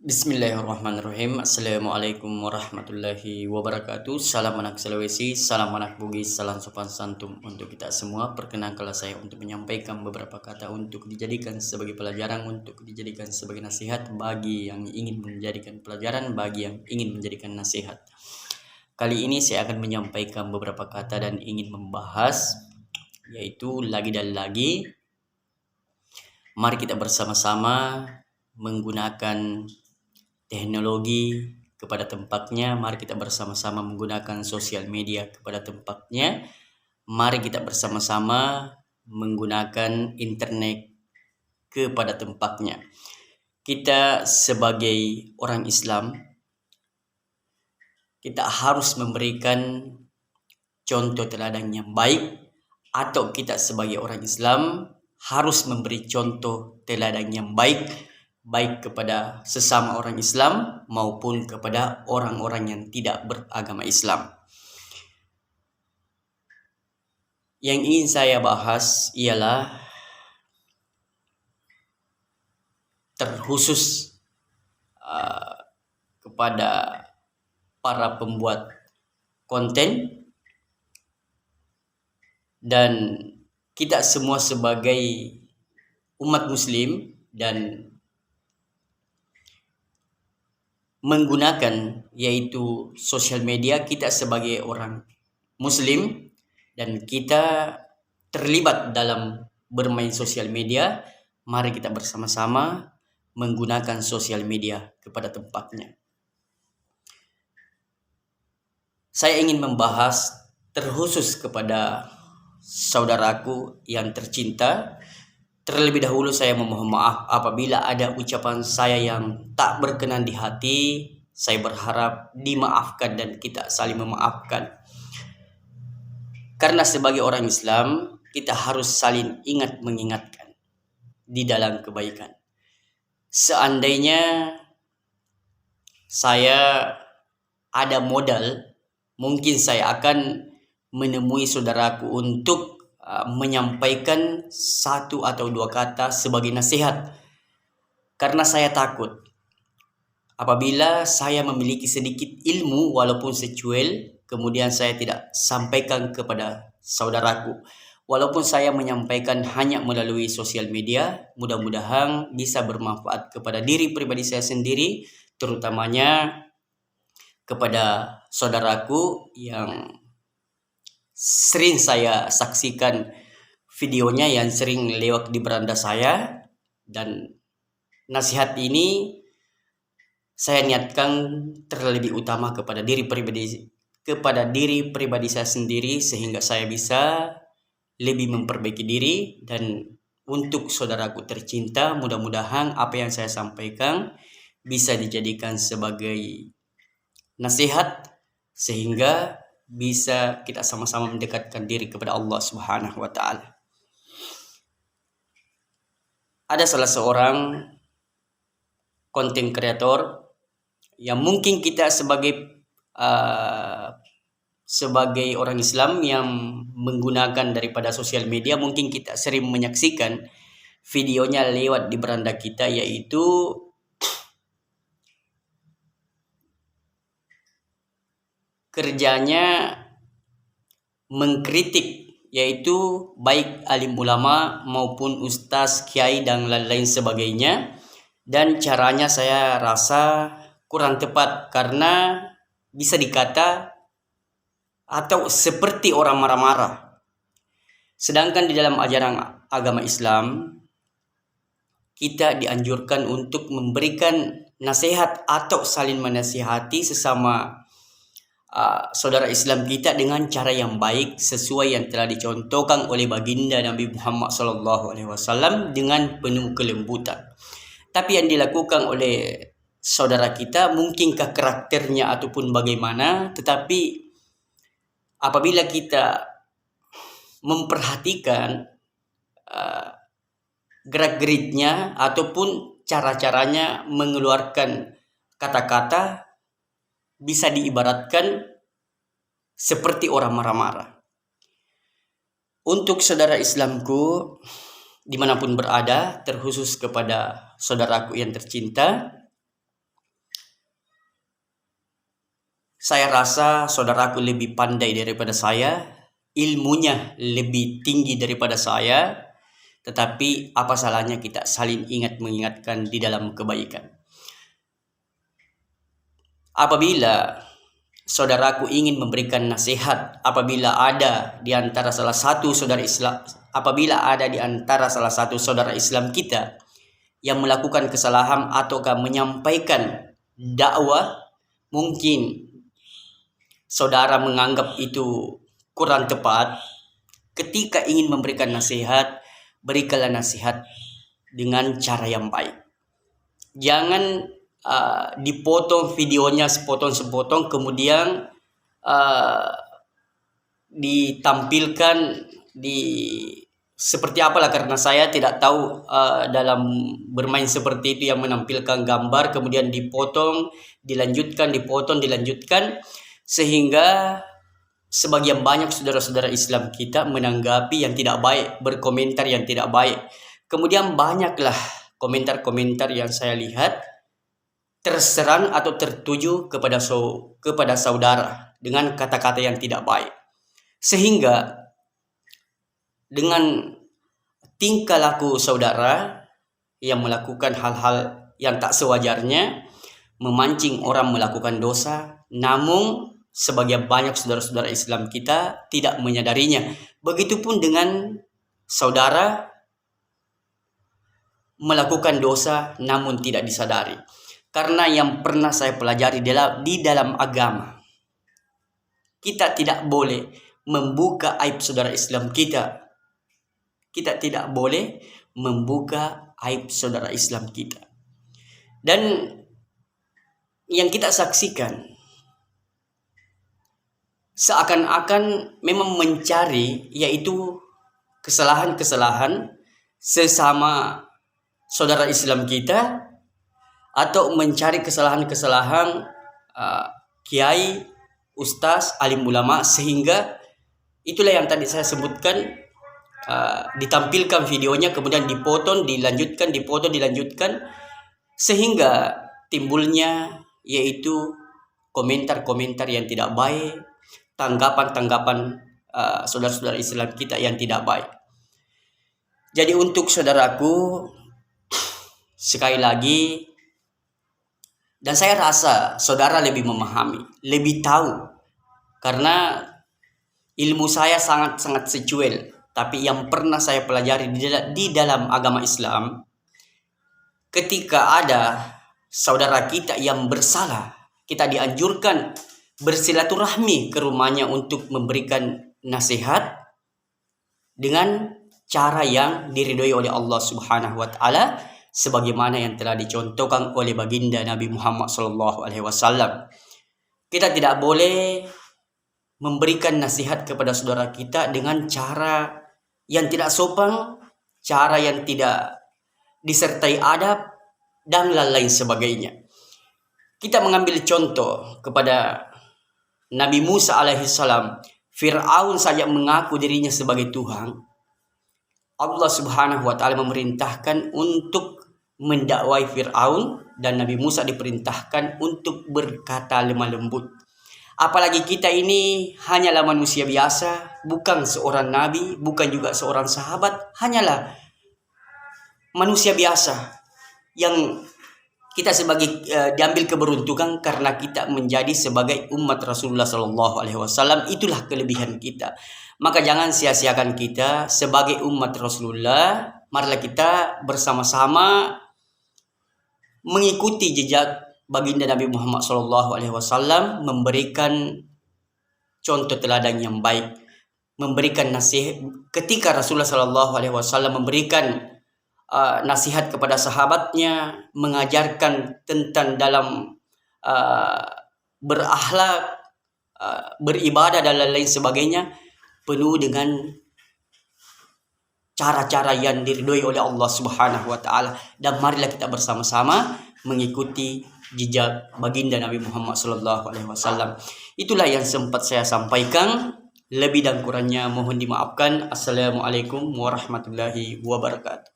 Bismillahirrahmanirrahim. Assalamualaikum warahmatullahi wabarakatuh. Salam anak Sulawesi, salam anak Bugis, salam sopan santun untuk kita semua. Perkenankanlah saya untuk menyampaikan beberapa kata untuk dijadikan sebagai pelajaran, untuk dijadikan sebagai nasihat bagi yang ingin menjadikan pelajaran, bagi yang ingin menjadikan nasihat. Kali ini saya akan menyampaikan beberapa kata dan ingin membahas, yaitu lagi dan lagi. Mari kita bersama-sama menggunakan teknologi kepada tempatnya. Mari kita bersama-sama menggunakan sosial media kepada tempatnya. Mari kita bersama-sama menggunakan internet kepada tempatnya. Kita sebagai orang Islam, kita harus memberikan contoh teladan yang baik, atau kita sebagai orang Islam harus memberi contoh teladan yang baik kepada sesama orang Islam maupun kepada orang-orang yang tidak beragama Islam. Yang ingin saya bahas ialah terkhusus kepada para pembuat konten dan kita semua sebagai umat muslim dan menggunakan yaitu sosial media. Kita sebagai orang muslim dan kita terlibat dalam bermain sosial media, mari kita bersama-sama menggunakan sosial media kepada tempatnya. Saya ingin membahas terkhusus kepada saudaraku yang tercinta. Terlebih dahulu saya memohon maaf apabila ada ucapan saya yang tak berkenan di hati. Saya berharap dimaafkan dan kita saling memaafkan. Karena sebagai orang Islam, kita harus saling ingat mengingatkan di dalam kebaikan. Seandainya saya ada modal, mungkin saya akan menemui saudaraku untuk menyampaikan satu atau dua kata sebagai nasihat, karena saya takut apabila saya memiliki sedikit ilmu walaupun secuil, kemudian saya tidak sampaikan kepada saudaraku. Walaupun saya menyampaikan hanya melalui sosial media, mudah-mudahan bisa bermanfaat kepada diri pribadi saya sendiri, terutamanya kepada saudaraku yang sering saya saksikan videonya, yang sering lewat di beranda saya. Dan nasihat ini saya niatkan terlebih utama kepada diri pribadi saya sendiri, sehingga saya bisa lebih memperbaiki diri. Dan untuk saudaraku tercinta, mudah-mudahan apa yang saya sampaikan bisa dijadikan sebagai nasihat, sehingga bisa kita sama-sama mendekatkan diri kepada Allah Subhanahu wa Ta'ala. Ada salah seorang konten kreator yang mungkin kita sebagai orang Islam yang menggunakan daripada sosial media, mungkin kita sering menyaksikan videonya lewat di beranda kita, yaitu kerjanya mengkritik, yaitu baik alim ulama maupun ustaz, kiai dan lain-lain sebagainya. Dan caranya saya rasa kurang tepat, karena bisa dikata atau seperti orang marah-marah. Sedangkan di dalam ajaran agama Islam, kita dianjurkan untuk memberikan nasihat atau saling menasihati sesama saudara Islam kita dengan cara yang baik, sesuai yang telah dicontohkan oleh baginda Nabi Muhammad SAW dengan penuh kelembutan. Tapi yang dilakukan oleh saudara kita mungkinkah karakternya ataupun bagaimana, tetapi apabila kita memperhatikan gerak-geriknya ataupun cara-caranya mengeluarkan kata-kata, bisa diibaratkan seperti orang marah-marah. Untuk saudara Islamku dimanapun berada, terkhusus kepada saudaraku yang tercinta, Saya rasa saudaraku lebih pandai daripada saya, ilmunya lebih tinggi daripada saya, tetapi apa salahnya kita saling ingat mengingatkan di dalam kebaikan. Apabila saudaraku ingin memberikan nasihat, apabila ada di antara salah satu saudara Islam kita yang melakukan kesalahan ataukah menyampaikan dakwah, mungkin saudara menganggap itu kurang tepat, ketika ingin memberikan nasihat, berikanlah nasihat dengan cara yang baik. Jangan dipotong videonya sepotong-sepotong, kemudian ditampilkan di seperti apalah, karena saya tidak tahu dalam bermain seperti itu yang menampilkan gambar kemudian dipotong, dilanjutkan, dipotong, dilanjutkan, sehingga sebagian banyak saudara-saudara Islam kita menanggapi yang tidak baik, berkomentar yang tidak baik. Kemudian banyaklah komentar-komentar yang saya lihat terserang atau tertuju kepada saudara dengan kata-kata yang tidak baik. Sehingga dengan tingkah laku saudara yang melakukan hal-hal yang tak sewajarnya, memancing orang melakukan dosa, namun sebagian banyak saudara-saudara Islam kita tidak menyadarinya. Begitupun dengan saudara melakukan dosa namun tidak disadari. Karena yang pernah saya pelajari di dalam agama, kita tidak boleh membuka aib saudara Islam kita. Kita tidak boleh membuka aib saudara Islam kita. Dan yang kita saksikan seakan-akan memang mencari yaitu kesalahan-kesalahan sesama saudara Islam kita, atau mencari kesalahan-kesalahan kiai, ustaz, alim ulama, sehingga itulah yang tadi saya sebutkan, ditampilkan videonya kemudian dipotong, dilanjutkan, dipotong, dilanjutkan, sehingga timbulnya yaitu komentar-komentar yang tidak baik, tanggapan-tanggapan saudara-saudara Islam kita yang tidak baik. Jadi untuk saudaraku, sekali lagi, dan saya rasa saudara lebih memahami, lebih tahu, karena ilmu saya sangat-sangat secuil. Tapi yang pernah saya pelajari di dalam agama Islam, ketika ada saudara kita yang bersalah, kita dianjurkan bersilaturahmi ke rumahnya untuk memberikan nasihat dengan cara yang diridhoi oleh Allah Subhanahu wa taala, sebagaimana yang telah dicontohkan oleh baginda Nabi Muhammad SAW. Kita tidak boleh memberikan nasihat kepada saudara kita dengan cara yang tidak sopan, cara yang tidak disertai adab, dan lain sebagainya. Kita mengambil contoh kepada Nabi Musa alaihissalam. Fir'aun saja mengaku dirinya sebagai Tuhan. Allah Subhanahu wa taala memerintahkan untuk mendakwai Fir'aun, dan Nabi Musa diperintahkan untuk berkata lemah lembut. Apalagi kita ini hanyalah manusia biasa, bukan seorang nabi, bukan juga seorang sahabat, hanyalah manusia biasa yang kita sebagai diambil keberuntungan karena kita menjadi sebagai umat Rasulullah SAW. Itulah kelebihan kita. Maka jangan sia-siakan kita sebagai umat Rasulullah. Marilah kita bersama-sama mengikuti jejak baginda Nabi Muhammad SAW, memberikan contoh teladan yang baik, memberikan nasihat. Ketika Rasulullah SAW memberikan nasihat kepada sahabatnya, mengajarkan tentang dalam berakhlak, beribadah dan lain sebagainya, penuh dengan cara-cara yang diridhoi oleh Allah Subhanahu wa taala. Dan marilah kita bersama-sama mengikuti jejak baginda Nabi Muhammad SAW. Itulah yang sempat saya sampaikan. Lebih dan kurangnya mohon dimaafkan. Assalamualaikum warahmatullahi wabarakatuh.